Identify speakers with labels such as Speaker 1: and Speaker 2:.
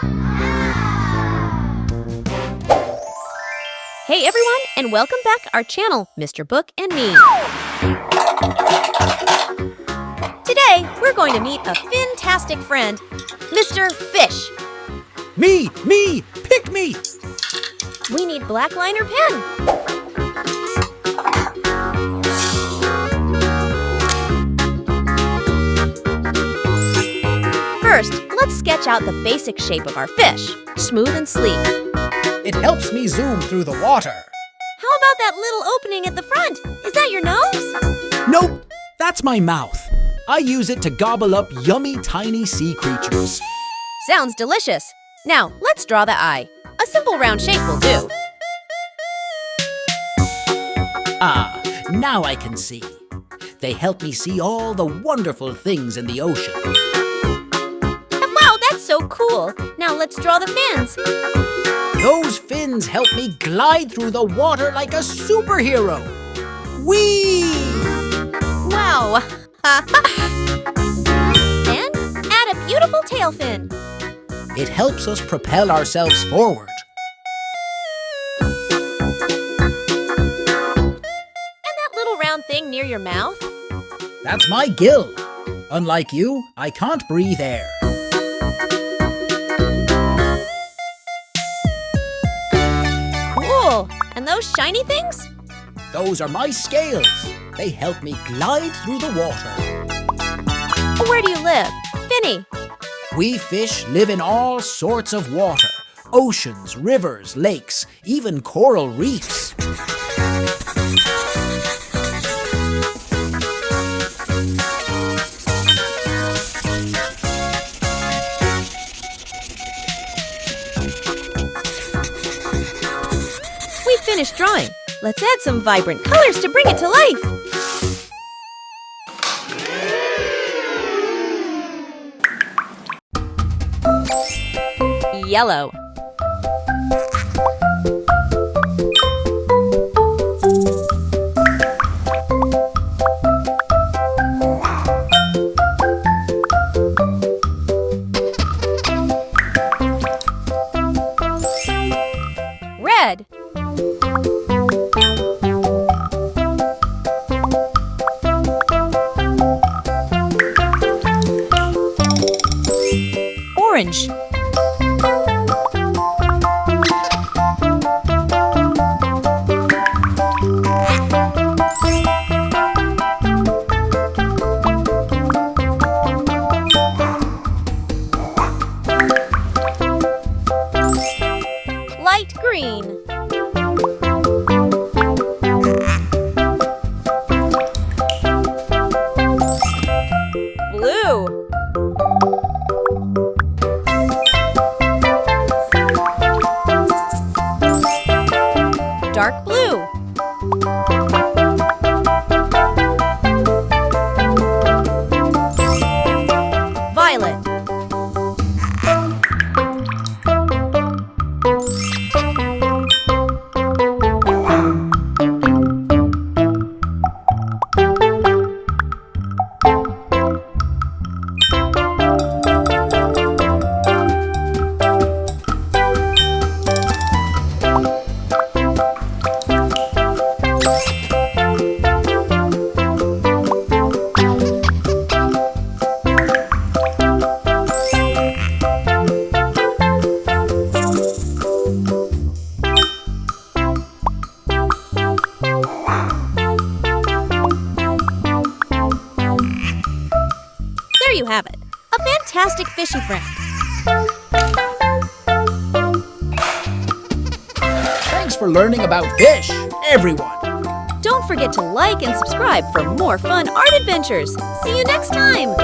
Speaker 1: Hey everyone, and welcome back our channel, Mr. Book and Me. Today, we're going to meet a fin-tastic friend, Mr. Fish.
Speaker 2: Me! Pick me!
Speaker 1: We need black liner pen. First, let's sketch out the basic shape of our fish, smooth and sleek.
Speaker 2: It helps me zoom through the water.
Speaker 1: How about that little opening at the front? Is that your nose?
Speaker 2: Nope, that's my mouth. I use it to gobble up yummy tiny sea creatures.
Speaker 1: Sounds delicious. Now, let's draw the eye. A simple round shape will do.
Speaker 2: Ah, now I can see. They help me see all the wonderful things in the ocean.
Speaker 1: Wow, that's so cool. Now let's draw the fins.
Speaker 2: Those fins help me glide through the water like a superhero. Whee!
Speaker 1: Wow. And add a beautiful tail fin.
Speaker 2: It helps us propel ourselves forward.
Speaker 1: And that little round thing near your mouth?
Speaker 2: That's my gill. Unlike you, I can't breathe air.
Speaker 1: Cool. And those shiny things?
Speaker 2: Those are my scales. They help me glide through the water.
Speaker 1: Where do you live? Finny.
Speaker 2: We fish live in all sorts of water. Oceans, rivers, lakes, even coral reefs.
Speaker 1: We finished drawing. Let's add some vibrant colors to bring it to life. Yellow. Red. Orange. Light green. Blue. Dark blue. Violet. There you have it, a fantastic fishy friend.
Speaker 2: Thanks for learning about fish, everyone.
Speaker 1: Don't forget to like and subscribe for more fun art adventures. See you next time!